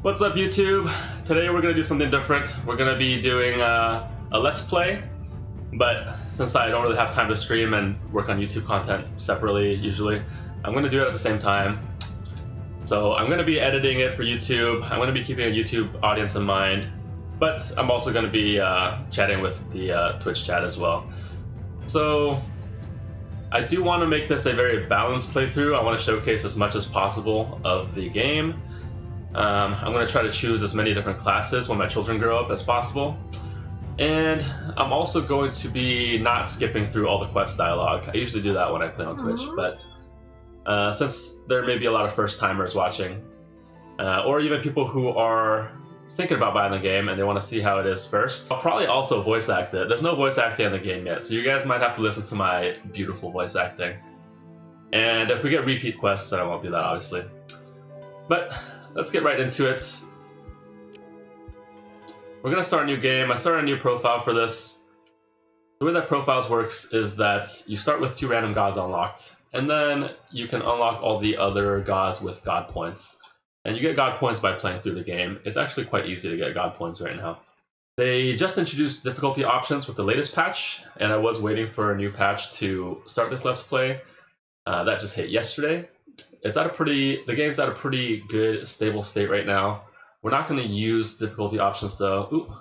What's up, YouTube? Today we're gonna do something different. We're gonna be doing a Let's Play, but since I don't really have time to stream and work on YouTube content separately usually, I'm gonna do it at the same time. So I'm gonna be editing it for YouTube. I'm gonna be keeping a YouTube audience in mind, but I'm also gonna be chatting with the Twitch chat as well. So I do want to make this a very balanced playthrough. I want to showcase as much as possible of the game. I'm going to try to choose as many different classes when my children grow up as possible. And I'm also going to be not skipping through all the quest dialogue. I usually do that when I play on Twitch, but since there may be a lot of first-timers watching, or even people who are thinking about buying the game and they want to see how it is first, I'll probably also voice act it. There's no voice acting in the game yet, so you guys might have to listen to my beautiful voice acting. And if we get repeat quests, then I won't do that, obviously. But let's get right into it. We're going to start a new game. I started a new profile for this. The way that profiles works is that you start with 2 random gods unlocked, and then you can unlock all the other gods with god points. And you get god points by playing through the game. It's actually quite easy to get god points right now. They just introduced difficulty options with the latest patch, and I was waiting for a new patch to start this Let's Play. That just hit yesterday. The game's at a pretty good, stable state right now. We're not going to use difficulty options though. Ooh,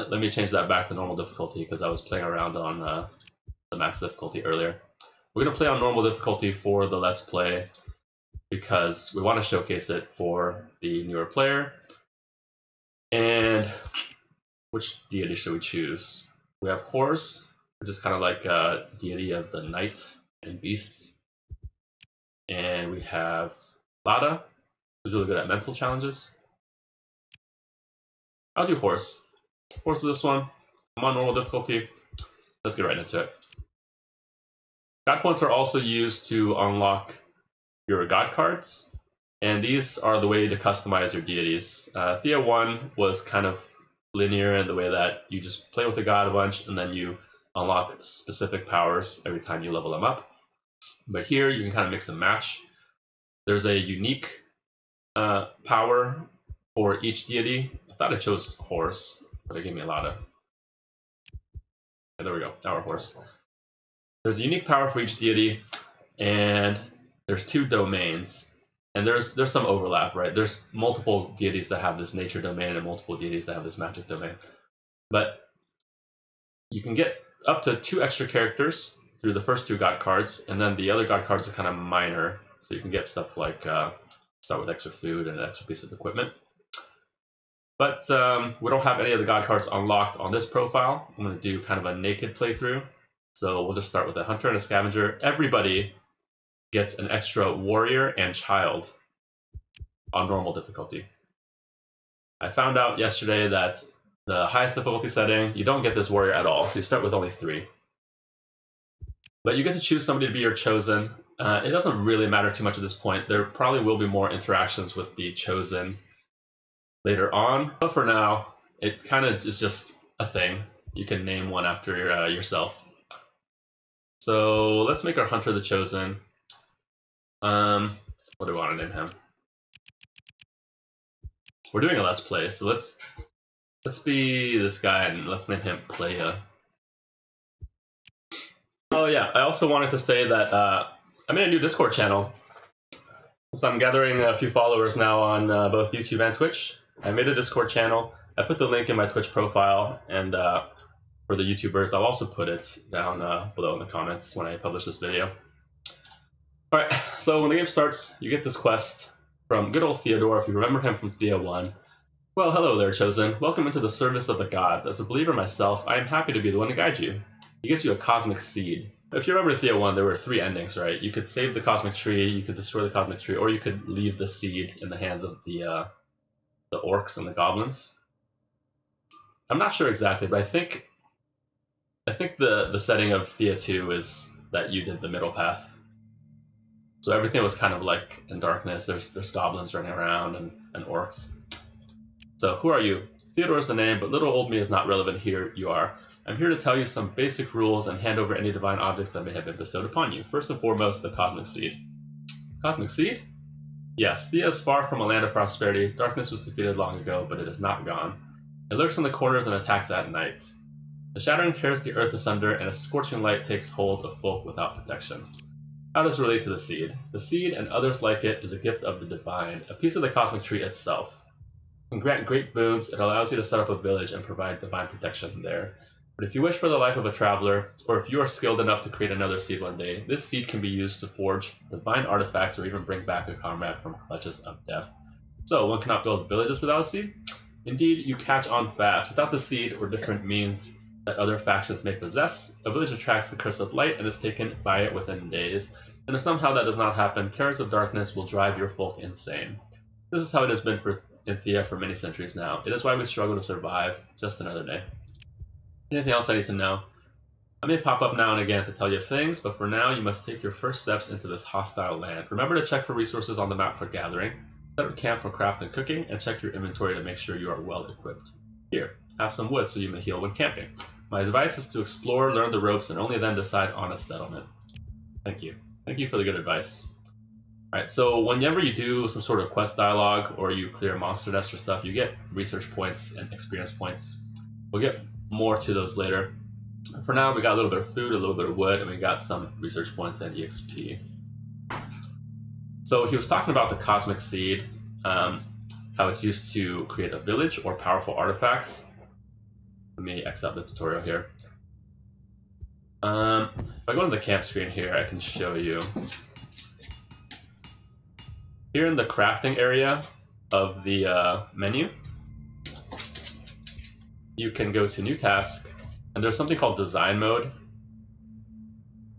let me change that back to normal difficulty because I was playing around on the max difficulty earlier. We're going to play on normal difficulty for the Let's Play because we want to showcase it for the newer player. And which deity should we choose? We have Horus, which is kind of like a deity of the night and beasts. And we have Lada, who's really good at mental challenges. I'll do Horse. Horse with this one. I'm on normal difficulty. Let's get right into it. God points are also used to unlock your god cards, and these are the way to customize your deities. Thea 1 was kind of linear in the way that you just play with the god a bunch, and then you unlock specific powers every time you level them up. But here you can kind of mix and match. There's a unique power for each deity. I thought I chose Horse, but it gave me a lot of. There we go, our Horse. There's a unique power for each deity, and there's 2 domains. And there's some overlap, right? There's multiple deities that have this nature domain and multiple deities that have this magic domain. But you can get up to 2 extra characters through the first 2 god cards, and then the other god cards are kind of minor, so you can get stuff like start with extra food and an extra piece of equipment. But we don't have any of the god cards unlocked on this profile. I'm going to do kind of a naked playthrough, so we'll just start with a hunter and a scavenger. Everybody gets an extra warrior and child on normal difficulty. I found out yesterday that the highest difficulty setting, you don't get this warrior at all, so you start with only 3. But you get to choose somebody to be your chosen. It doesn't really matter too much at this point. There probably will be more interactions with the chosen later on. But for now, it kind of is just a thing. You can name one after yourself. So let's make our hunter the chosen. What do we want to name him? We're doing a Let's Play, so let's be this guy and let's name him Playa. Oh yeah, I also wanted to say that I made a new Discord channel. So I'm gathering a few followers now on both YouTube and Twitch. I made a Discord channel. I put the link in my Twitch profile, and for the YouTubers, I'll also put it down below in the comments when I publish this video. Alright, so when the game starts, you get this quest from good old Theodore, if you remember him from Thea 1. Well, hello there, Chosen. Welcome into the service of the gods. As a believer myself, I am happy to be the one to guide you. He gives you a cosmic seed. If you remember Thea 1, there were 3 endings, right? You could save the cosmic tree, you could destroy the cosmic tree, or you could leave the seed in the hands of the orcs and the goblins. I'm not sure exactly, but I think the setting of Thea 2 is that you did the middle path. So everything was kind of like in darkness. There's goblins running around and orcs. So who are you? Theodore is the name, but little old me is not relevant here. You are. I'm here to tell you some basic rules and hand over any divine objects that may have been bestowed upon you. First and foremost, the Cosmic Seed. Cosmic Seed? Yes, Thea is far from a land of prosperity. Darkness was defeated long ago, but it is not gone. It lurks in the corners and attacks at night. The Shattering tears the earth asunder, and a scorching light takes hold of folk without protection. How does it relate to the seed? The seed, and others like it, is a gift of the divine, a piece of the cosmic tree itself. It can grant great boons. It allows you to set up a village and provide divine protection there. But if you wish for the life of a traveler, or if you are skilled enough to create another seed one day, this seed can be used to forge divine artifacts or even bring back a comrade from clutches of death. So, one cannot build villages without a seed? Indeed, you catch on fast. Without the seed, or different means that other factions may possess, a village attracts the curse of light and is taken by it within days. And if somehow that does not happen, terrors of darkness will drive your folk insane. This is how it has been in Thea for many centuries now. It is why we struggle to survive. Just another day. Anything else I need to know? I may pop up now and again to tell you things, but for now you must take your first steps into this hostile land. Remember to check for resources on the map for gathering, set up camp for craft and cooking, and check your inventory to make sure you are well equipped. Here, have some wood so you may heal when camping. My advice is to explore, learn the ropes, and only then decide on a settlement. Thank you. Thank you for the good advice. Alright, so whenever you do some sort of quest dialogue or you clear monster nests or stuff, you get research points and experience points. We'll get more to those later. For now, we got a little bit of food, a little bit of wood, and we got some research points and EXP. So he was talking about the cosmic seed, how it's used to create a village or powerful artifacts. Let me X out the tutorial here. If I go to the camp screen here, I can show you. Here in the crafting area of the menu, you can go to New Task, and there's something called Design Mode,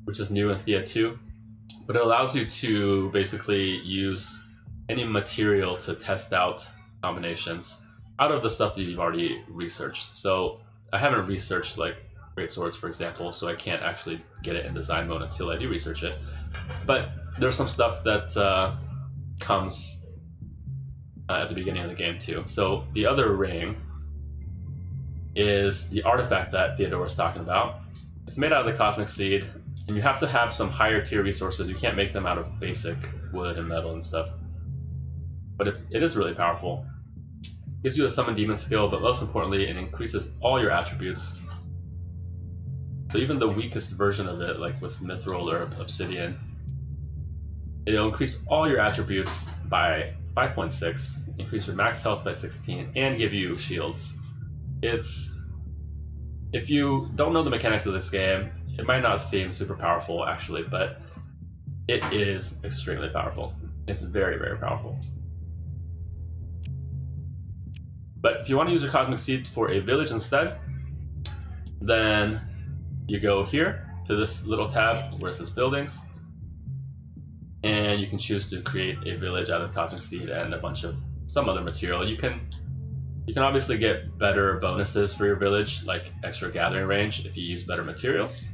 which is new in Thea 2, but it allows you to basically use any material to test out combinations out of the stuff that you've already researched. So I haven't researched like great swords, for example, so I can't actually get it in design mode until I do research it. But there's some stuff that comes at the beginning of the game too. So the other ring is the artifact that Theodore was talking about. It's made out of the cosmic seed, and you have to have some higher tier resources. You can't make them out of basic wood and metal and stuff. But it is really powerful. It gives you a summon demon skill, but most importantly, it increases all your attributes. So even the weakest version of it, like with mithril or obsidian, it'll increase all your attributes by 5.6, increase your max health by 16, and give you shields. If you don't know the mechanics of this game, it might not seem super powerful actually, but it is extremely powerful. It's very, very powerful. But if you want to use your cosmic seed for a village instead, then you go here to this little tab where it says buildings, and you can choose to create a village out of cosmic seed and a bunch of some other material. You can obviously get better bonuses for your village, like extra gathering range if you use better materials,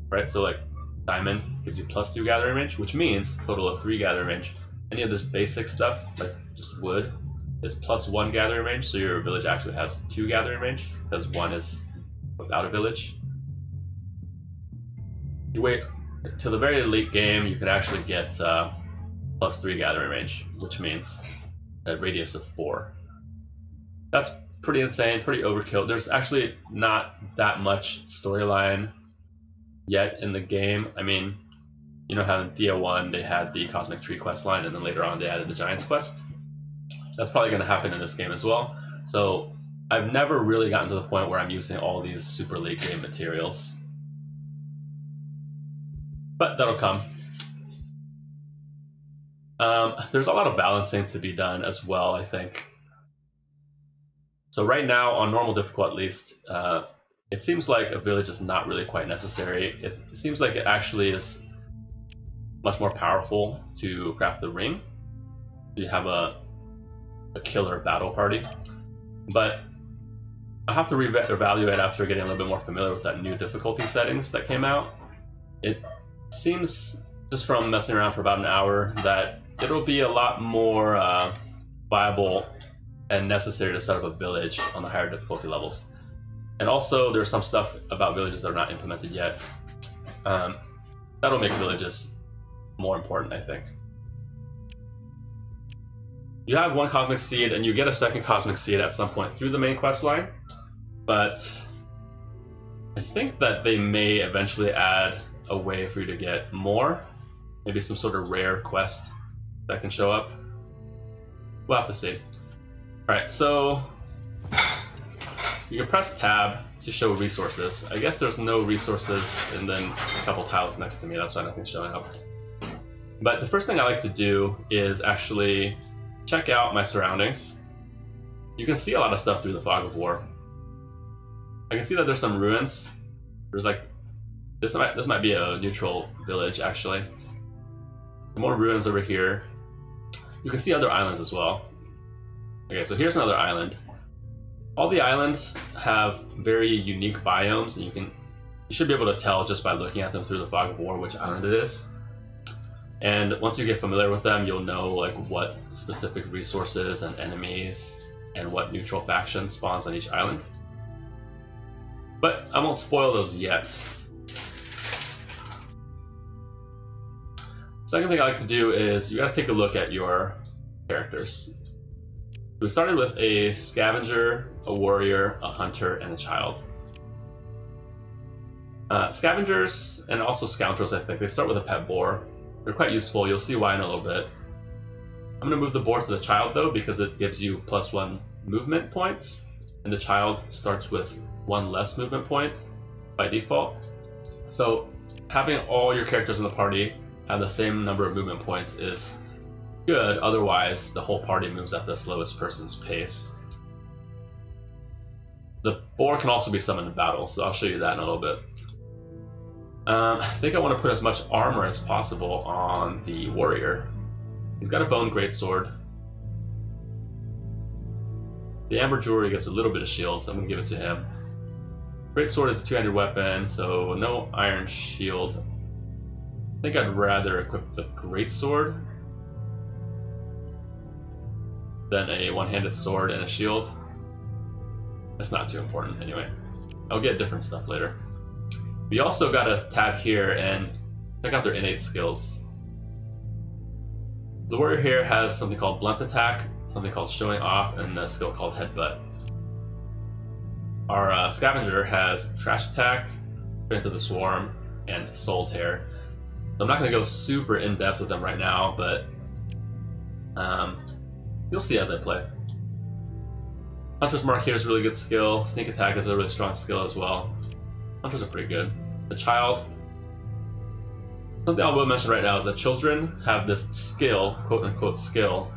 right? So like diamond gives you +2 gathering range, which means a total of 3 gathering range. Any of this basic stuff, like just wood, is +1 gathering range, so your village actually has 2 gathering range, because 1 is without a village. You wait till the very late game, you can actually get +3 gathering range, which means a radius of 4. That's pretty insane, pretty overkill. There's actually not that much storyline yet in the game. I mean, you know how in Thea 1 they had the Cosmic Tree quest line, and then later on they added the Giants quest? That's probably going to happen in this game as well. So I've never really gotten to the point where I'm using all these super late game materials. But that'll come. There's a lot of balancing to be done as well, I think. So right now, on normal difficult at least, it seems like a village is not really quite necessary. It seems like it actually is much more powerful to craft the ring. You have a killer battle party. But I'll have to reevaluate after getting a little bit more familiar with that new difficulty settings that came out. It seems, just from messing around for about an hour, that it'll be a lot more viable and necessary to set up a village on the higher difficulty levels. And also there's some stuff about villages that are not implemented yet. That'll make villages more important, I think. You have one cosmic seed, and you get a second cosmic seed at some point through the main quest line, but I think that they may eventually add a way for you to get more, maybe some sort of rare quest that can show up. We'll have to see. Alright, so you can press tab to show resources. I guess there's no resources and then a couple tiles next to me, that's why nothing's showing up. But the first thing I like to do is actually check out my surroundings. You can see a lot of stuff through the fog of war. I can see that there's some ruins. There's like this might be a neutral village actually. More ruins over here. You can see other islands as well. Okay, so here's another island. All the islands have very unique biomes, and you should be able to tell just by looking at them through the fog of war which island it is. And once you get familiar with them, you'll know like what specific resources and enemies and what neutral faction spawns on each island. But I won't spoil those yet. Second thing I like to do is you gotta take a look at your characters. We started with a scavenger, a warrior, a hunter, and a child. Scavengers and also scoundrels, I think, they start with a pet boar. They're quite useful, you'll see why in a little bit. I'm going to move the boar to the child though, because it gives you +1 movement points, and the child starts with 1 less movement point by default. So having all your characters in the party have the same number of movement points is good, otherwise the whole party moves at the slowest person's pace. The boar can also be summoned in battle, so I'll show you that in a little bit. I think I want to put as much armor as possible on the warrior. He's got a bone greatsword. The amber jewelry gets a little bit of shield, so I'm going to give it to him. Greatsword is a two-handed weapon, so no iron shield. I think I'd rather equip the greatsword than a one-handed sword and a shield. That's not too important anyway. I'll get different stuff later. We also got a tab here and check out their innate skills. The warrior here has something called blunt attack, something called showing off, and a skill called headbutt. Our scavenger has trash attack, strength of the swarm, and soul tear. So I'm not going to go super in depth with them right now, but you'll see as I play. Hunter's mark here is a really good skill. Sneak attack is a really strong skill as well. Hunters are pretty good. The child. Something I will mention right now is that children have this skill, quote unquote skill,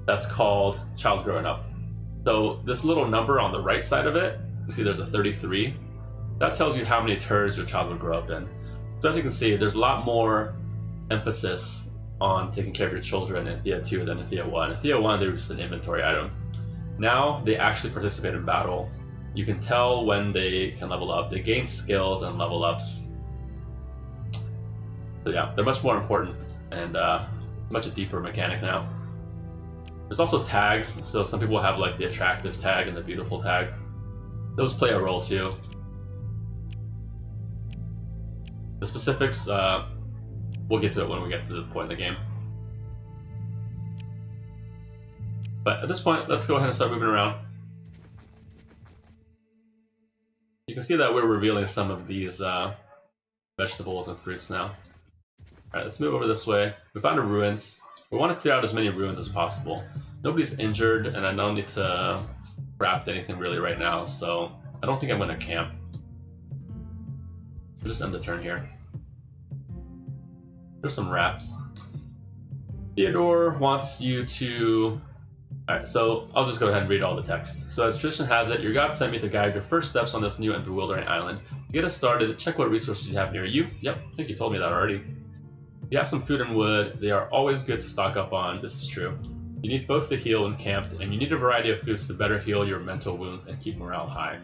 that's called child growing up. So this little number on the right side of it, you see there's a 33. That tells you how many turns your child would grow up in. So as you can see, there's a lot more emphasis on taking care of your children in Thea 2 than in Thea 1. In Thea 1, they were just an inventory item. Now they actually participate in battle. You can tell when they can level up. They gain skills and level ups. So yeah, they're much more important, and it's much a deeper mechanic now. There's also tags, so some people have like the attractive tag and the beautiful tag. Those play a role too. The specifics, we'll get to it when we get to the point in the game. But at this point, let's go ahead and start moving around. You can see that we're revealing some of these vegetables and fruits now. Alright, let's move over this way. We found a ruins. We want to clear out as many ruins as possible. Nobody's injured, and I don't need to craft anything really right now, so I don't think I'm going to camp. We'll just end the turn here. There's some rats. Theodore wants you to... Alright, so I'll just go ahead and read all the text. So as tradition has it, your god sent me to guide your first steps on this new and bewildering island. To get us started, check what resources you have near you. Yep, I think you told me that already. You have some food and wood. They are always good to stock up on. This is true. You need both to heal when camped, and you need a variety of foods to better heal your mental wounds and keep morale high.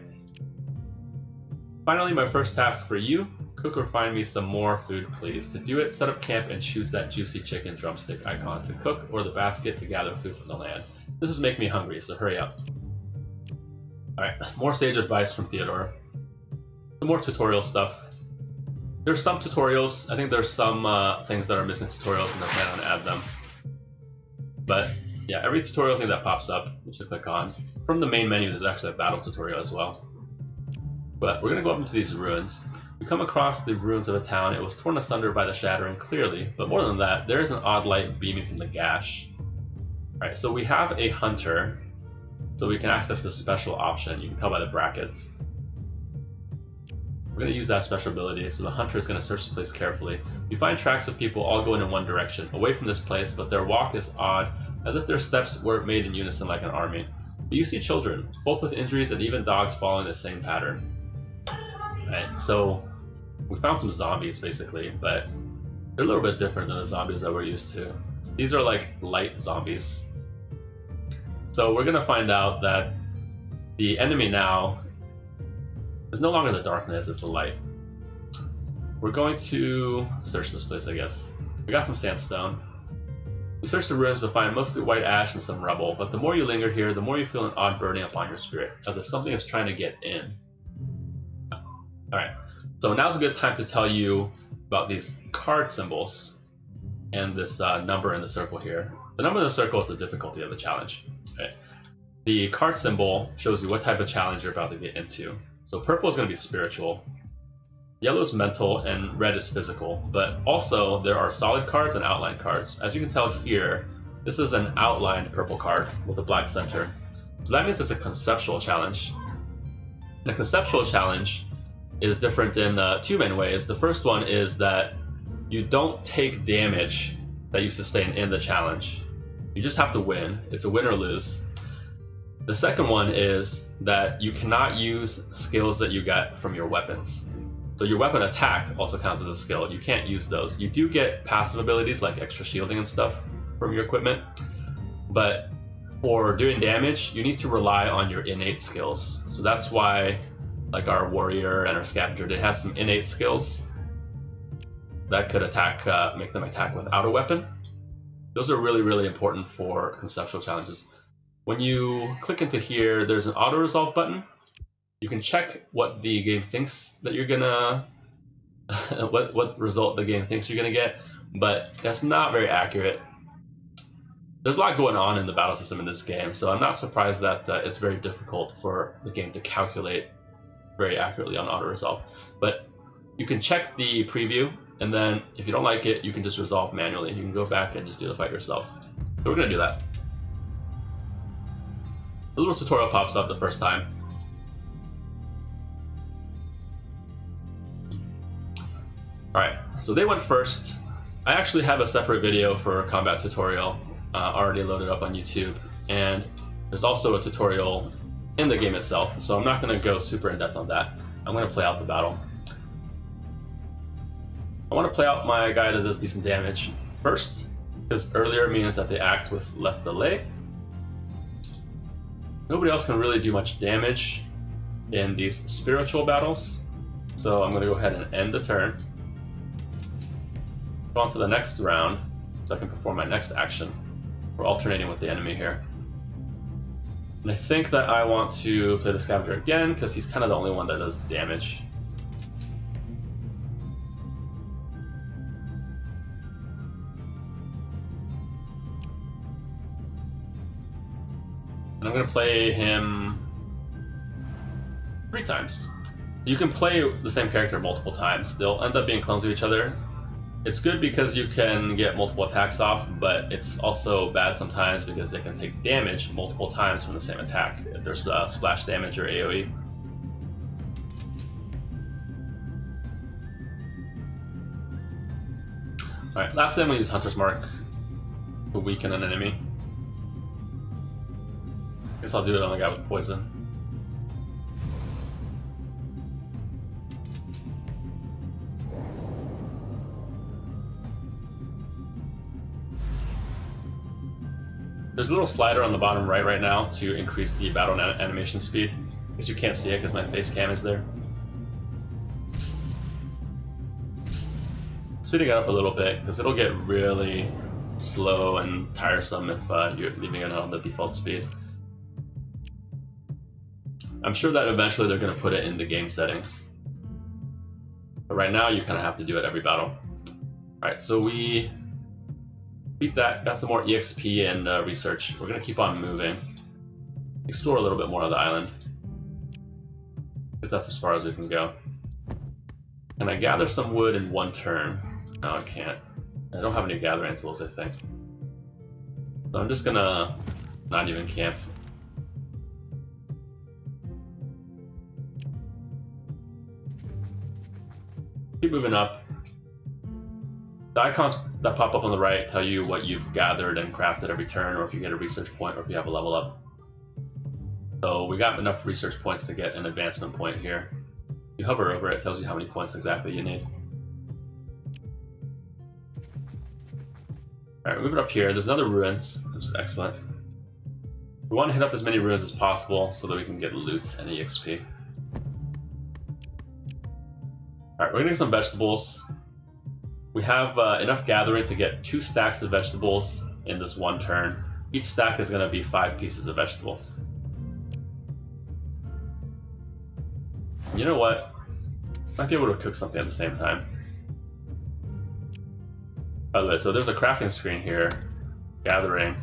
Finally, my first task for you, cook or find me some more food, please. To do it, set up camp and choose that juicy chicken drumstick icon to cook, or the basket to gather food from the land. This is making me hungry, so hurry up. Alright, more sage advice from Theodore. Some more tutorial stuff. There's some tutorials. I think there's some things that are missing tutorials, and I plan on add them. But yeah, every tutorial thing that pops up, you should click on. From the main menu, there's actually a battle tutorial as well. But we're going to go up into these ruins. We come across the ruins of a town. It was torn asunder by the Shattering, clearly. But more than that, there is an odd light beaming from the gash. Alright, so we have a hunter, so we can access this special option. You can tell by the brackets. We're going to use that special ability, so the hunter is going to search the place carefully. You find tracks of people all going in one direction, away from this place, but their walk is odd, as if their steps were made in unison like an army. But you see children, folk with injuries, and even dogs following the same pattern. Right, so we found some zombies basically, but they're a little bit different than the zombies that we're used to. These are like light zombies. So we're going to find out that the enemy now is no longer the darkness, it's the light. We're going to search this place, I guess. We got some sandstone. We search the ruins but find mostly white ash and some rubble, but the more you linger here, the more you feel an odd burning upon your spirit, as if something is trying to get in. Alright, so now's a good time to tell you about these card symbols and this number in the circle here. The number in the circle is the difficulty of the challenge. Right? The card symbol shows you what type of challenge you're about to get into. So purple is going to be spiritual, yellow is mental, and red is physical. But also there are solid cards and outline cards. As you can tell here, this is an outlined purple card with a black center. So that means it's a conceptual challenge. The conceptual challenge is different in two main ways. The first one is that you don't take damage that you sustain in the challenge. You just have to win. It's a win or lose. The second one is that you cannot use skills that you get from your weapons. So your weapon attack also counts as a skill. You can't use those. You do get passive abilities like extra shielding and stuff from your equipment, but for doing damage, you need to rely on your innate skills. So that's why like our warrior and our scavenger, they had some innate skills that could attack, make them attack without a weapon. Those are really, really important for conceptual challenges. When you click into here, there's an auto resolve button. You can check what the game thinks that you're gonna, what result the game thinks you're gonna get, but that's not very accurate. There's a lot going on in the battle system in this game, so I'm not surprised that it's very difficult for the game to calculate very accurately on auto resolve. But you can check the preview, and then if you don't like it, you can just resolve manually. You can go back and just do the fight yourself. So we're gonna do that. A little tutorial pops up the first time. Alright, so they went first. I actually have a separate video for a combat tutorial already loaded up on YouTube, and there's also a tutorial in the game itself, so I'm not going to go super in depth on that. I'm going to play out the battle. I want to play out my guy that does decent damage first, because earlier means that they act with less delay. Nobody else can really do much damage in these spiritual battles, so I'm going to go ahead and end the turn. Go on to the next round, so I can perform my next action. We're alternating with the enemy here. And I think that I want to play the scavenger again, because he's kind of the only one that does damage. And I'm going to play him 3 times. You can play the same character multiple times. They'll end up being clones of each other. It's good because you can get multiple attacks off, but it's also bad sometimes because they can take damage multiple times from the same attack if there's splash damage or AoE. Alright, lastly I'm going to use Hunter's Mark to weaken an enemy. Guess I'll do it on the guy with poison. There's a little slider on the bottom right now to increase the battle animation speed. I guess you can't see it because my face cam is there. Speeding it up a little bit because it'll get really slow and tiresome if you're leaving it on the default speed. I'm sure that eventually they're going to put it in the game settings. But right now you kind of have to do it every battle. Alright, so we Beat that. Got some more EXP and research. We're gonna keep on moving. Explore a little bit more of the island. Because that's as far as we can go. Can I gather some wood in one turn? No, I can't. I don't have any gathering tools, I think. So I'm just gonna not even camp. Keep moving up. The icons that pop up on the right tell you what you've gathered and crafted every turn, or if you get a research point, or if you have a level up. So we got enough research points to get an advancement point here. You hover over it, it tells you how many points exactly you need. Alright, moving up here, there's another ruins, which is excellent. We want to hit up as many ruins as possible so that we can get loot and EXP. Alright, we're gonna get some vegetables. We have enough gathering to get 2 stacks of vegetables in this one turn. Each stack is gonna be 5 pieces of vegetables. You know what? Might be able to cook something at the same time. By the way, so there's a crafting screen here. Gathering.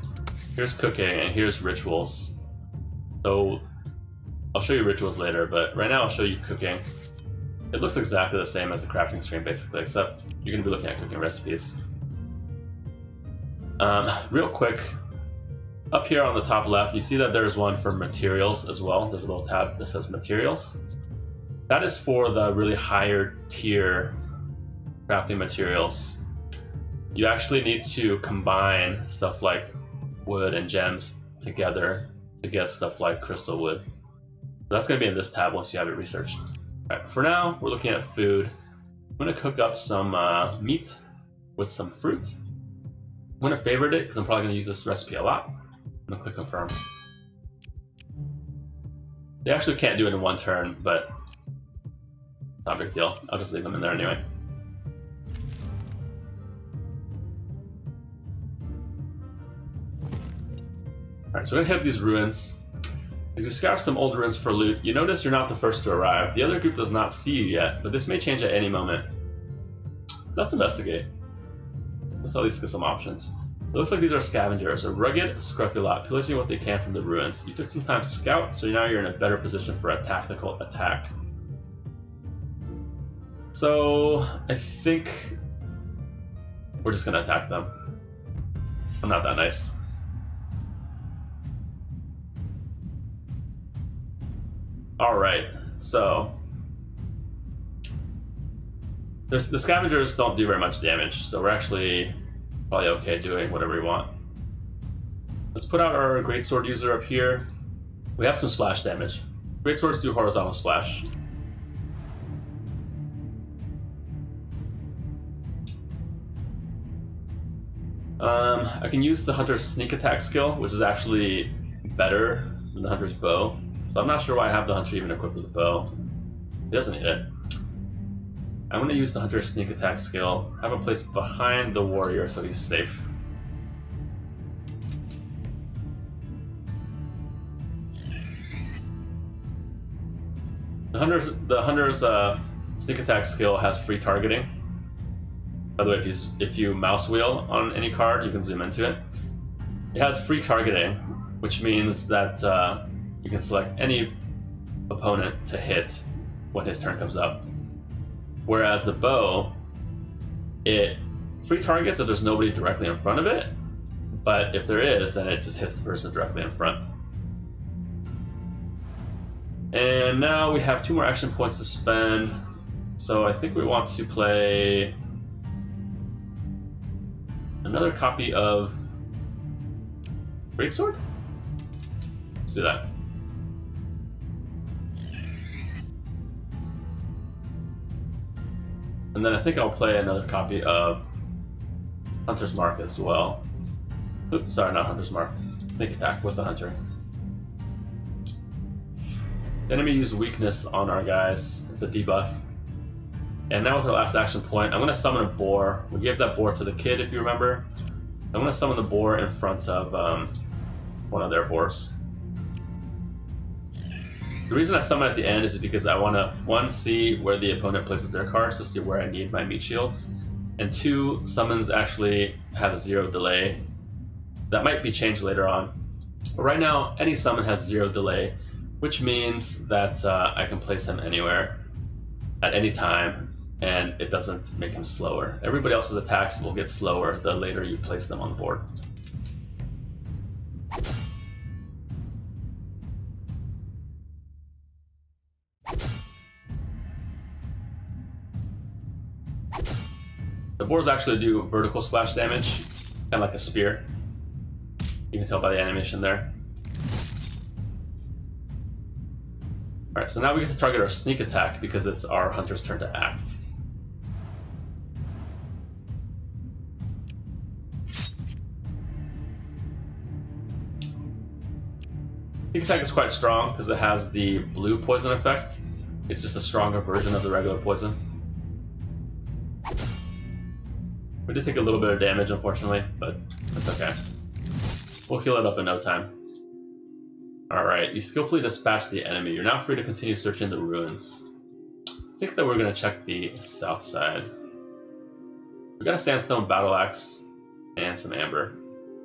Here's cooking, and here's rituals. So I'll show you rituals later, but right now I'll show you cooking. It looks exactly the same as the crafting screen, basically, except you're going to be looking at cooking recipes. Real quick, up here on the top left, you see that there's one for materials as well. There's a little tab that says materials. That is for the really higher tier crafting materials. You actually need to combine stuff like wood and gems together to get stuff like crystal wood. That's going to be in this tab once you have it researched. Alright, for now, we're looking at food. I'm going to cook up some meat with some fruit. I'm going to favorite it because I'm probably going to use this recipe a lot. I'm going to click confirm. They actually can't do it in one turn, but not a big deal. I'll just leave them in there anyway. Alright, so we're going to hit these ruins. As you scour some old ruins for loot, you notice you're not the first to arrive. The other group does not see you yet, but this may change at any moment. Let's investigate. Let's at least get some options. It looks like these are scavengers, a rugged, scruffy lot, pillaging what they can from the ruins. You took some time to scout, so now you're in a better position for a tactical attack. So, I think we're just going to attack them. I'm not that nice. Alright, so the scavengers don't do very much damage, so we're actually probably okay doing whatever we want. Let's put out our greatsword user up here. We have some splash damage. Greatswords do horizontal splash. I can use the hunter's sneak attack skill, which is actually better than the hunter's bow. So I'm not sure why I have the hunter even equipped with a bow. He doesn't need it. I'm going to use the hunter's sneak attack skill, have him placed behind the warrior so he's safe. The hunter's sneak attack skill has free targeting. By the way, if you mouse wheel on any card, you can zoom into it. It has free targeting, which means that you can select any opponent to hit when his turn comes up. Whereas the bow, it free targets if there's nobody directly in front of it, but if there is, then it just hits the person directly in front. And now we have 2 more action points to spend, so I think we want to play another copy of Greatsword? Let's do that. And then I think I'll play another copy of Hunter's Mark as well. Oops, sorry, not Hunter's Mark. Sneak attack with the Hunter. The enemy used weakness on our guys. It's a debuff. And now with our last action point, I'm going to summon a boar. We gave that boar to the kid, if you remember. I'm going to summon the boar in front of one of their boars. The reason I summon at the end is because I want to, 1, see where the opponent places their cards to see where I need my meat shields. and 2 summons actually have a 0 delay. That might be changed later on. But right now, any summon has 0 delay, which means that I can place him anywhere at any time, and it doesn't make him slower. Everybody else's attacks will get slower the later you place them on the board. The boards actually do vertical splash damage, kind of like a spear. You can tell by the animation there. Alright, so now we get to target our sneak attack because it's our hunter's turn to act. Sneak attack is quite strong because it has the blue poison effect. It's just a stronger version of the regular poison. We did take a little bit of damage, unfortunately, but that's okay. We'll heal it up in no time. Alright, you skillfully dispatch the enemy. You're now free to continue searching the ruins. I think that we're going to check the south side. We got a sandstone battle axe and some amber.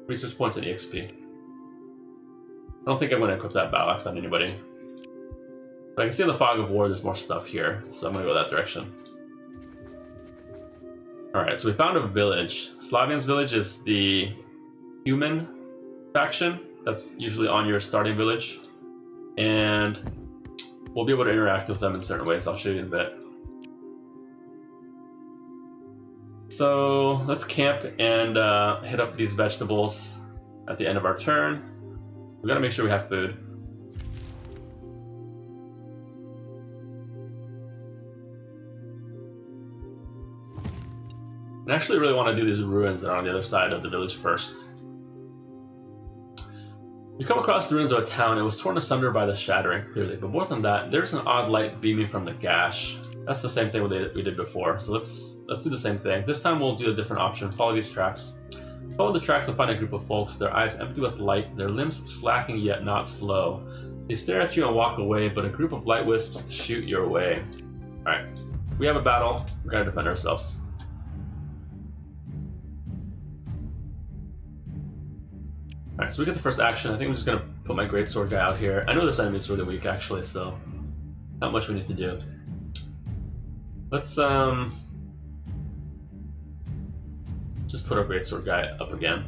Research points and EXP. I don't think I'm going to equip that battle axe on anybody. But I can see in the fog of war there's more stuff here, so I'm going to go that direction. Alright, so we found a village. Slavian's village is the human faction. That's usually on your starting village. And we'll be able to interact with them in certain ways. I'll show you in a bit. So let's camp and hit up these vegetables at the end of our turn. We gotta make sure we have food. I actually really want to do these ruins that are on the other side of the village first. You come across the ruins of a town. It was torn asunder by the Shattering, clearly. But more than that, there's an odd light beaming from the gash. That's the same thing we did before. So let's do the same thing. This time we'll do a different option. Follow these tracks. Follow the tracks and find a group of folks. Their eyes empty with light, their limbs slacking yet not slow. They stare at you and walk away, but a group of light wisps shoot your way. Alright, we have a battle. We're gonna defend ourselves. Alright, so we get the first action. I think I'm just going to put my greatsword guy out here. I know this enemy is really weak, actually, so not much we need to do. Let's just put our greatsword guy up again.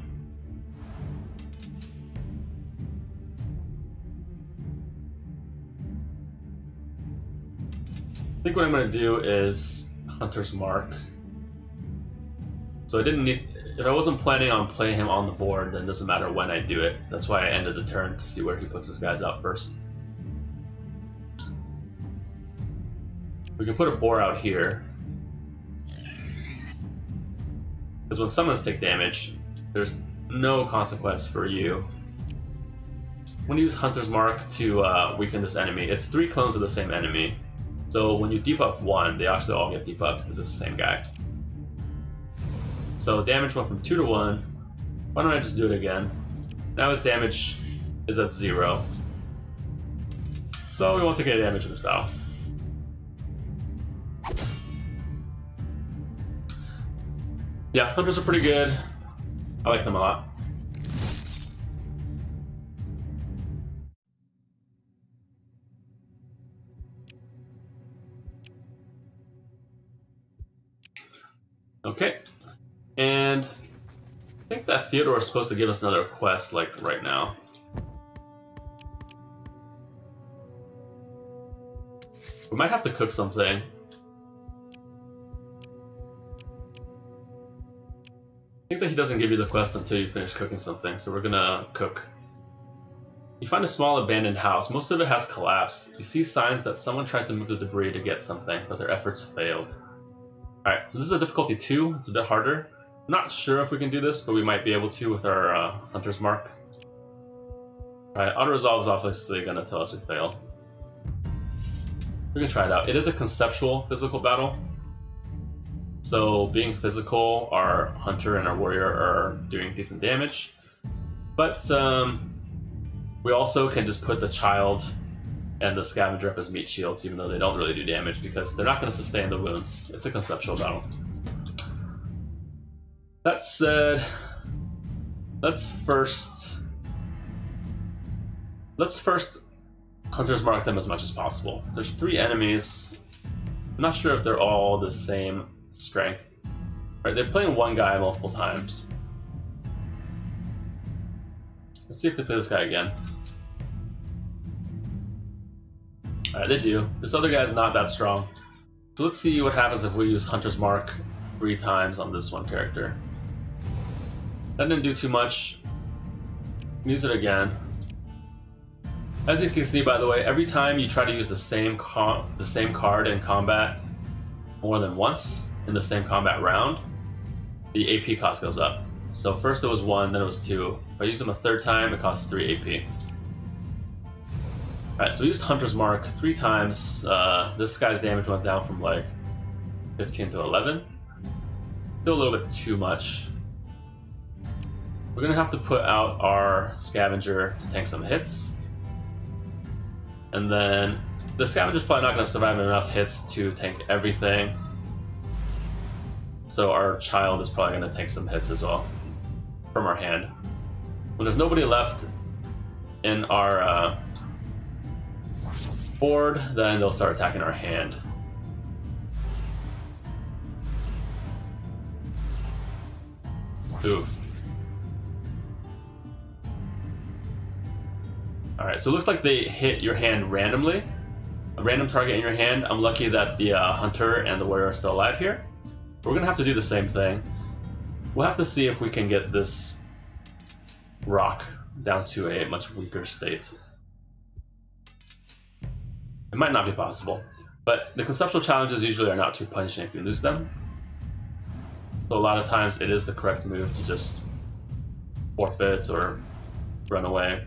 I think what I'm going to do is Hunter's Mark. So I didn't need... If I wasn't planning on playing him on the board, then it doesn't matter when I do it. That's why I ended the turn to see where he puts his guys out first. We can put a boar out here. Because when summons take damage, there's no consequence for you. When you use Hunter's Mark to weaken this enemy, it's 3 clones of the same enemy. So when you debuff one, they actually all get debuffed because it's the same guy. So damage went from 2 to 1. Why don't I just do it again? Now his damage is at 0. So we won't take any damage in this battle. Yeah, hunters are pretty good. I like them a lot. Okay. And I think that Theodore is supposed to give us another quest, like, right now. We might have to cook something. I think that he doesn't give you the quest until you finish cooking something, so we're gonna cook. You find a small abandoned house. Most of it has collapsed. You see signs that someone tried to move the debris to get something, but their efforts failed. Alright, so this is a difficulty 2. It's a bit harder. I'm not sure if we can do this, but we might be able to with our Hunter's Mark. Alright, auto-resolve is obviously going to tell us we fail. We can try it out. It is a conceptual physical battle. So being physical, our Hunter and our Warrior are doing decent damage. But we also can just put the Child and the Scavenger up as meat shields, even though they don't really do damage, because they're not going to sustain the wounds. It's a conceptual battle. That said, let's first Hunter's Mark them as much as possible. There's 3 enemies. I'm not sure if they're all the same strength. Right, they're playing one guy multiple times. Let's see if they play this guy again. Alright, they do. This other guy's not that strong. So let's see what happens if we use Hunter's Mark 3 times on this one character. That didn't do too much. Use it again. As you can see, by the way, every time you try to use the same card in combat more than once in the same combat round, the AP cost goes up. So first it was 1, then it was 2. If I use them a 3rd time, it costs 3 AP. Alright, so we used Hunter's Mark 3 times. This guy's damage went down from like 15 to 11. Still a little bit too much. We're gonna have to put out our Scavenger to tank some hits. And then the Scavenger's probably not going to survive enough hits to tank everything. So our child is probably going to tank some hits as well from our hand. When there's nobody left in our board, then they'll start attacking our hand. Ooh. Alright, so it looks like they hit your hand randomly. A random target in your hand. I'm lucky that the hunter and the warrior are still alive here. We're going to have to do the same thing. We'll have to see if we can get this rock down to a much weaker state. It might not be possible, but the conceptual challenges usually are not too punishing if you lose them. So a lot of times it is the correct move to just forfeit or run away.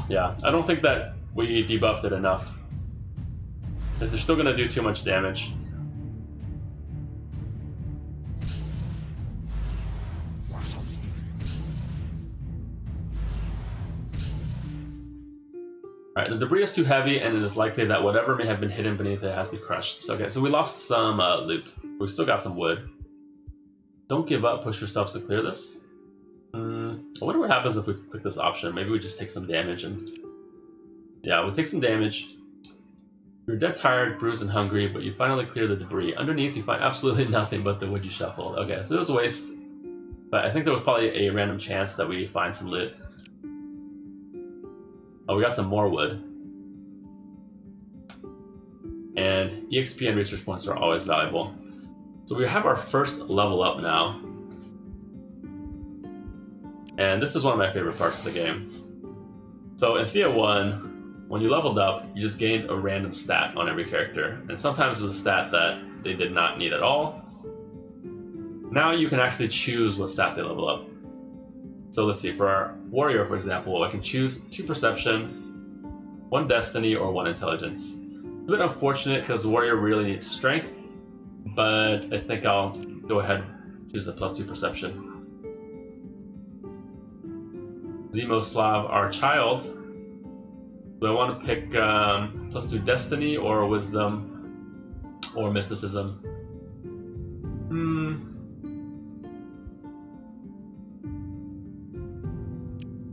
Yeah, I don't think that we debuffed it enough. Because they're still going to do too much damage. Alright, the debris is too heavy, and it is likely that whatever may have been hidden beneath it has to be crushed. So, okay, so we lost some loot. We still got some wood. Don't give up, push yourselves to clear this. I wonder what happens if we click this option. Maybe we just take some damage and... Yeah, we take some damage. You're dead tired, bruised, and hungry, but you finally clear the debris. Underneath, you find absolutely nothing but the wood you shuffled. Okay, so it was a waste. But I think there was probably a random chance that we find some loot. Oh, we got some more wood. And EXP and research points are always valuable. So we have our first level up now. And this is one of my favorite parts of the game. So in Thea 1, when you leveled up, you just gained a random stat on every character. And sometimes it was a stat that they did not need at all. Now you can actually choose what stat they level up. So let's see, for our warrior, for example, I can choose 2 perception, 1 destiny, or 1 intelligence. It's a bit unfortunate because the warrior really needs strength, but I think I'll go ahead and choose the +2 perception. Slav, our child. Do I want to pick +2 destiny or wisdom or mysticism?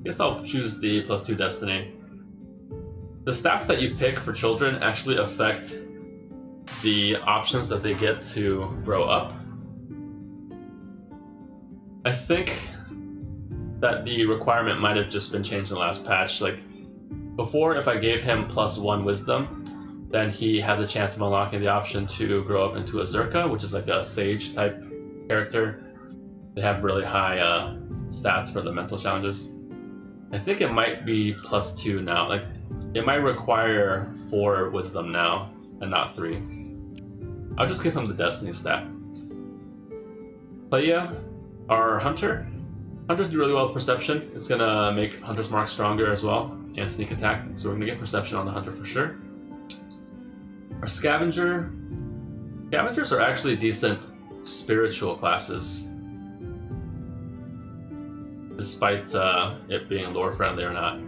Guess I'll choose the +2 destiny. The stats that you pick for children actually affect the options that they get to grow up. I think that the requirement might have just been changed in the last patch. Like before, if I gave him +1 wisdom, then he has a chance of unlocking the option to grow up into a Zerka, which is like a sage type character. They have really high stats for the mental challenges. I think it might be +2 now. Like it might require 4 wisdom now and not 3. I'll just give him the destiny stat. Thea, our hunter. Hunters do really well with perception. It's gonna make Hunter's Mark stronger as well, and sneak attack. So we're gonna get perception on the hunter for sure. Our scavenger. Scavengers are actually decent spiritual classes, despite it being lore friendly or not.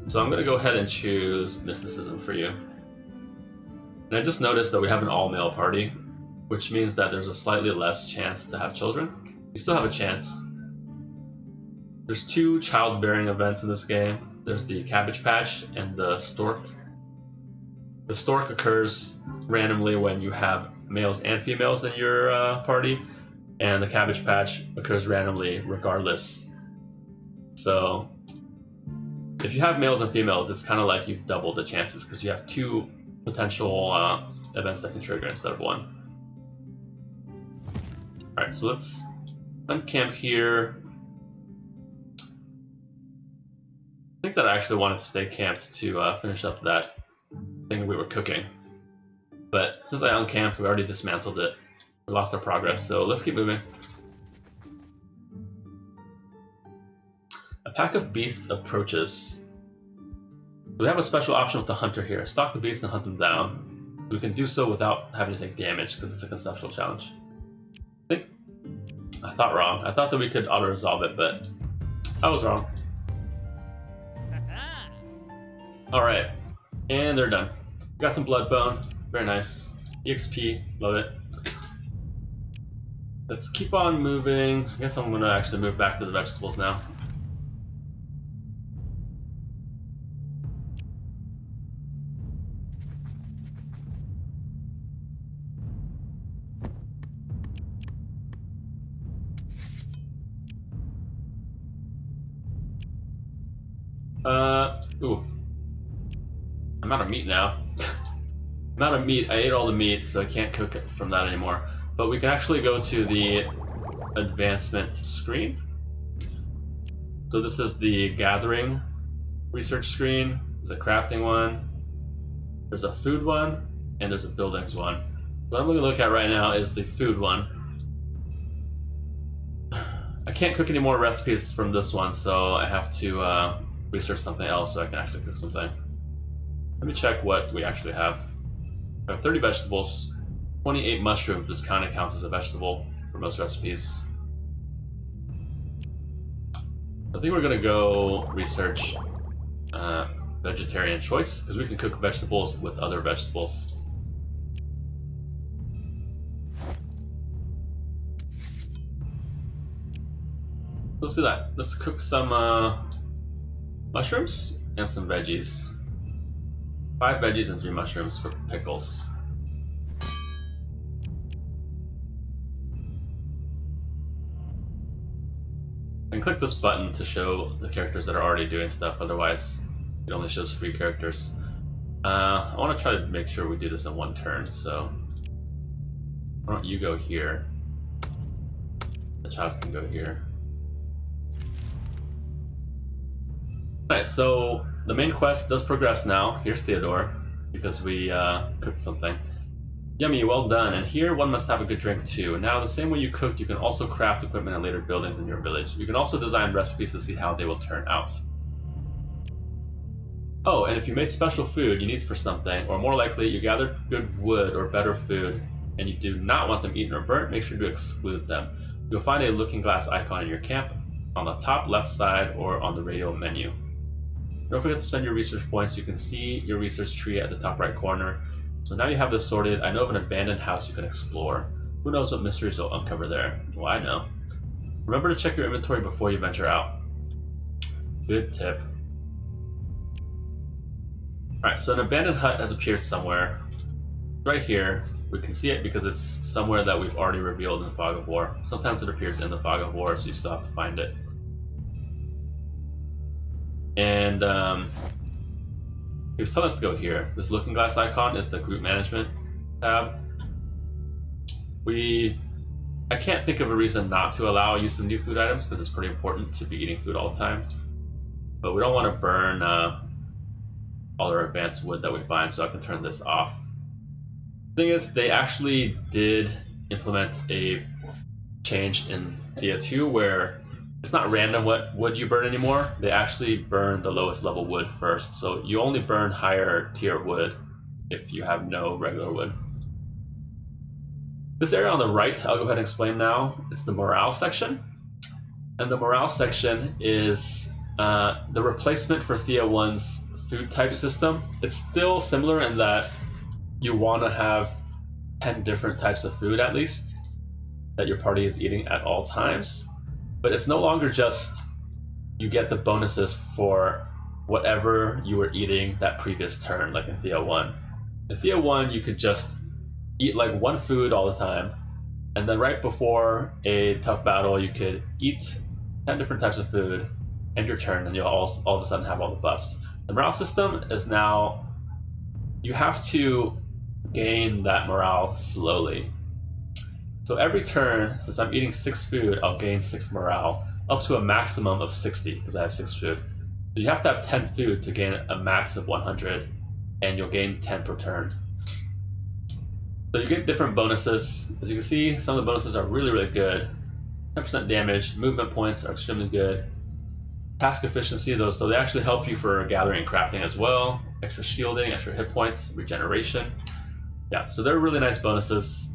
So I'm going to go ahead and choose mysticism for you. And I just noticed that we have an all-male party, which means that there's a slightly less chance to have children. You still have a chance. There's 2 childbearing events in this game. There's the Cabbage Patch and the Stork. The Stork occurs randomly when you have males and females in your party, and the Cabbage Patch occurs randomly regardless. So if you have males and females, it's kind of like you've doubled the chances because you have 2 potential events that can trigger instead of 1. Alright, so let's uncamp here. I think that I actually wanted to stay camped to finish up that thing we were cooking. But since I uncamped, we already dismantled it. We lost our progress, so let's keep moving. A pack of beasts approaches. We have a special option with the hunter here. Stalk the beast and hunt them down. We can do so without having to take damage because it's a conceptual challenge. I thought wrong. I thought that we could auto-resolve it, but I was wrong. Alright, and they're done. Got some blood bone, very nice. EXP, love it. Let's keep on moving. I guess I'm gonna actually move back to the vegetables now. Ooh. I'm out of meat now. I'm out of meat. I ate all the meat, so I can't cook it from that anymore. But we can actually go to the advancement screen. So this is the gathering research screen. There's a crafting one. There's a food one, and there's a buildings one. What I'm going to look at right now is the food one. I can't cook any more recipes from this one, so I have to research something else so I can actually cook something. Let me check what we actually have. We have 30 vegetables, 28 mushrooms, which kind of counts as a vegetable for most recipes. I think we're going to go research vegetarian choice, because we can cook vegetables with other vegetables. Let's do that. Let's cook some mushrooms and some veggies. 5 veggies and 3 mushrooms for pickles. And click this button to show the characters that are already doing stuff, otherwise it only shows free characters. I want to try to make sure we do this in one turn, so why don't you go here? The child can go here. Alright, so the main quest does progress now. Here's Theodore, because we cooked something. Yummy, well done. And here one must have a good drink too. Now, the same way you cooked, you can also craft equipment and later buildings in your village. You can also design recipes to see how they will turn out. Oh, and if you made special food you need for something, or more likely you gathered good wood or better food, and you do not want them eaten or burnt, make sure to exclude them. You'll find a looking glass icon in your camp on the top left side or on the radio menu. Don't forget to spend your research points. You can see your research tree at the top right corner. So now you have this sorted. I know of an abandoned house you can explore. Who knows what mysteries you'll uncover there? Well, I know. Remember to check your inventory before you venture out. Good tip. Alright, so an abandoned hut has appeared somewhere. Right here. We can see it because it's somewhere that we've already revealed in the Fog of War. Sometimes it appears in the Fog of War, so you still have to find it. And he was telling us to go here. This looking glass icon is the group management tab. I can't think of a reason not to allow use of new food items because it's pretty important to be eating food all the time. But we don't want to burn all our advanced wood that we find, so I can turn this off. The thing is, they actually did implement a change in Thea 2 where it's not random what wood you burn anymore. They actually burn the lowest level wood first. So you only burn higher tier wood if you have no regular wood. This area on the right, I'll go ahead and explain now. It's the morale section. And the morale section is the replacement for Thea 1's food type system, it's still similar in that you want to have 10 different types of food at least that your party is eating at all times. But it's no longer just you get the bonuses for whatever you were eating that previous turn, like in Thea 1. In Thea 1, you could just eat like one food all the time, and then right before a tough battle, you could eat 10 different types of food, end your turn, and you'll all of a sudden have all the buffs. The morale system is now, you have to gain that morale slowly. So every turn, since I'm eating 6 food, I'll gain 6 morale, up to a maximum of 60, because I have 6 food. So you have to have 10 food to gain a max of 100, and you'll gain 10 per turn. So you get different bonuses. As you can see, some of the bonuses are really, really good. 10% damage, movement points are extremely good. Task efficiency, though, so they actually help you for gathering and crafting as well. Extra shielding, extra hit points, regeneration. Yeah, so they're really nice bonuses.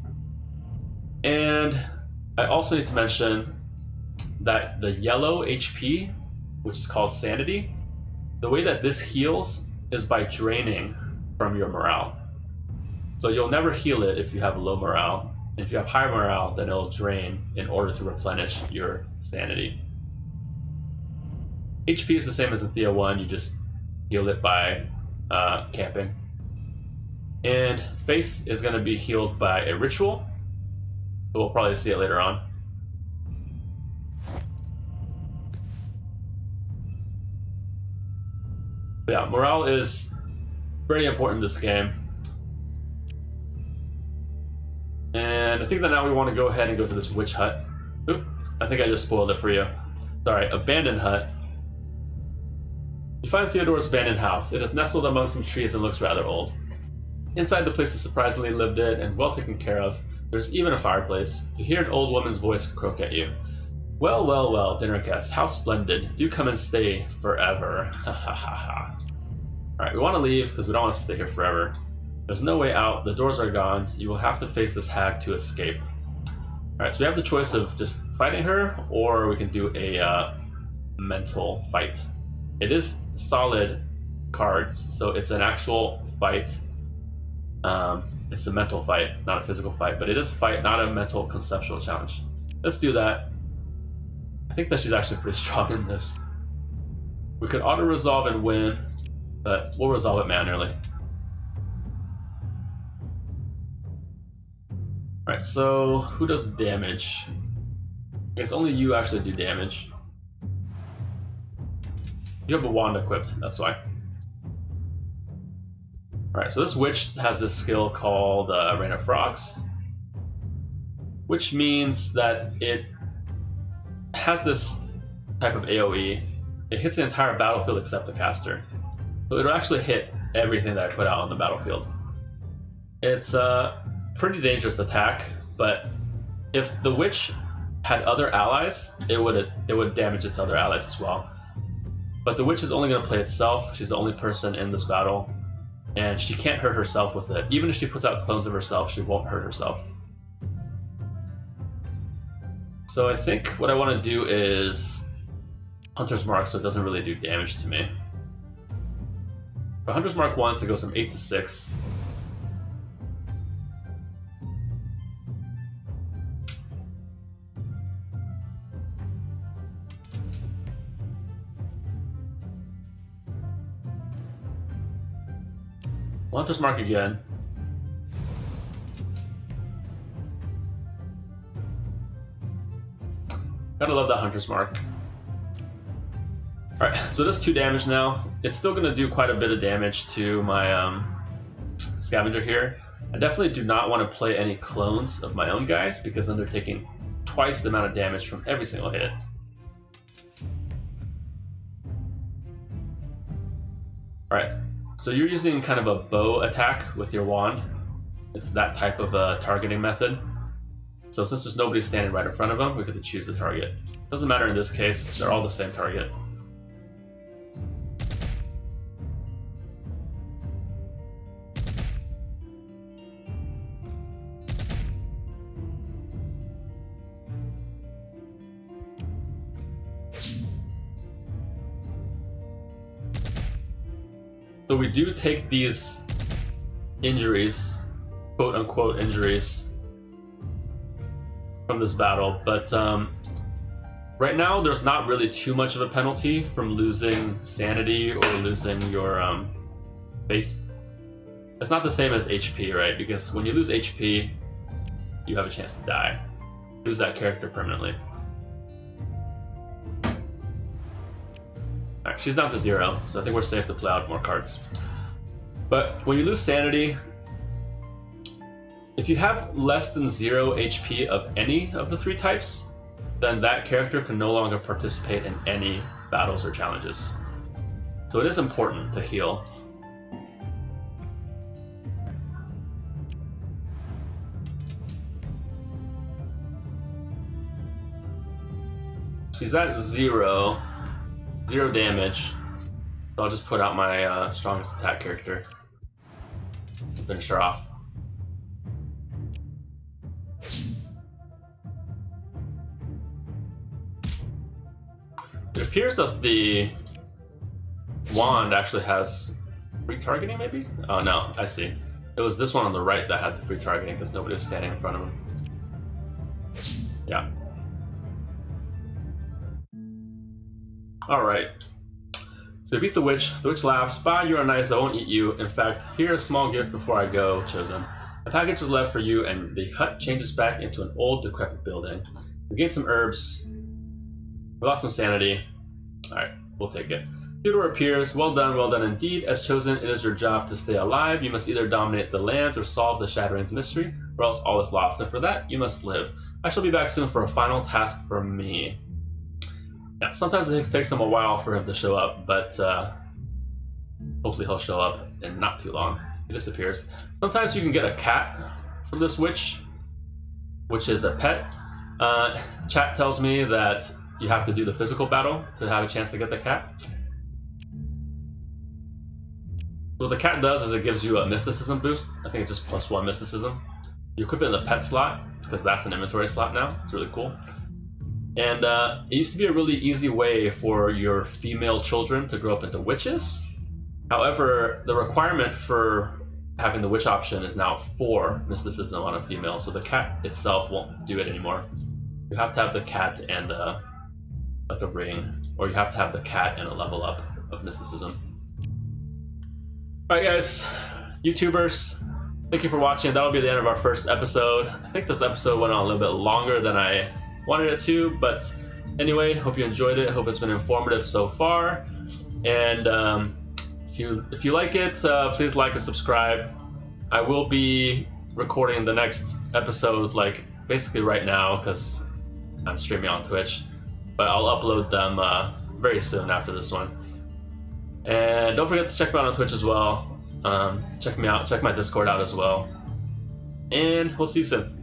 And I also need to mention that the yellow HP, which is called Sanity, the way that this heals is by draining from your morale. So you'll never heal it if you have low morale. And if you have high morale, then it'll drain in order to replenish your sanity. HP is the same as in Thea 1, you just heal it by camping. And Faith is going to be healed by a ritual. So we'll probably see it later on. But yeah, morale is very important in this game. And I think that now we want to go ahead and go to this witch hut. Oop, I think I just spoiled it for you. Sorry, abandoned hut. You find Theodore's abandoned house. It is nestled among some trees and looks rather old. Inside, the place is surprisingly lived in and well taken care of. There's even a fireplace. You hear an old woman's voice croak at you. Well, well, well, dinner guest, how splendid. Do come and stay forever. Ha ha ha ha. Alright, we want to leave because we don't want to stay here forever. There's no way out. The doors are gone. You will have to face this hag to escape. Alright, so we have the choice of just fighting her, or we can do a mental fight. It is solid cards, so it's an actual fight. It's a mental fight, not a physical fight, but it is a fight, not a mental conceptual challenge. Let's do that. I think that she's actually pretty strong in this. We could auto-resolve and win, but we'll resolve it manually. Alright, so who does damage? I guess only you actually do damage. You have a wand equipped, that's why. Alright, so this witch has this skill called Rain of Frogs, which means that it has this type of AoE. It hits the entire battlefield except the caster. So it'll actually hit everything that I put out on the battlefield. It's a pretty dangerous attack, but if the witch had other allies, it would damage its other allies as well. But the witch is only going to play itself. She's the only person in this battle, and she can't hurt herself with it. Even if she puts out clones of herself, she won't hurt herself. So I think what I want to do is Hunter's Mark, so it doesn't really do damage to me. For Hunter's Mark once, it goes from 8 to 6. Hunter's Mark again. Gotta love that Hunter's Mark. Alright, so it does 2 damage now. It's still gonna do quite a bit of damage to my scavenger here. I definitely do not want to play any clones of my own guys, because then they're taking twice the amount of damage from every single hit. Alright. So you're using kind of a bow attack with your wand. It's that type of targeting method. So since there's nobody standing right in front of them, we could choose the target. Doesn't matter in this case, they're all the same target. So we do take these injuries, quote unquote injuries, from this battle, but right now there's not really too much of a penalty from losing sanity or losing your faith. It's not the same as HP, right? Because when you lose HP, you have a chance to die. Lose that character permanently. Alright, she's down to 0, so I think we're safe to play out more cards. But when you lose sanity, if you have less than 0 HP of any of the 3 types, then that character can no longer participate in any battles or challenges. So it is important to heal. She's at 0 damage. So I'll just put out my strongest attack character. Finish her off. It appears that the wand actually has free targeting, maybe? Oh no, I see. It was this one on the right that had the free targeting because nobody was standing in front of him. Yeah. Alright. So you beat the witch. The witch laughs. Bye, you are nice. I won't eat you. In fact, here a small gift before I go, chosen. A package is left for you, and the hut changes back into an old, decrepit building. We gained some herbs. We lost some sanity. Alright, we'll take it. Theodore appears. Well done indeed. As chosen, it is your job to stay alive. You must either dominate the lands or solve the Shattering's mystery, or else all is lost. And for that, you must live. I shall be back soon for a final task from me. Yeah, sometimes it takes him a while for him to show up, but hopefully he'll show up in not too long. He disappears. Sometimes you can get a cat from this witch, which is a pet. Chat tells me that you have to do the physical battle to have a chance to get the cat. So what the cat does is it gives you a mysticism boost. I think it's just +1 mysticism. You equip it in the pet slot, because that's an inventory slot now. It's really cool. And it used to be a really easy way for your female children to grow up into witches. However, the requirement for having the witch option is now 4 mysticism on a female, so the cat itself won't do it anymore. You have to have the cat and like a ring, or you have to have the cat and a level up of mysticism. Alright guys, YouTubers, thank you for watching. That'll be the end of our first episode. I think this episode went on a little bit longer than I wanted it to, but anyway, hope you enjoyed it. Hope it's been informative so far. And if you like it, please like and subscribe. I will be recording the next episode like basically right now because I'm streaming on Twitch, but I'll upload them very soon after this one. And don't forget to check me out on Twitch as well. Check me out, check my Discord out as well. And we'll see you soon.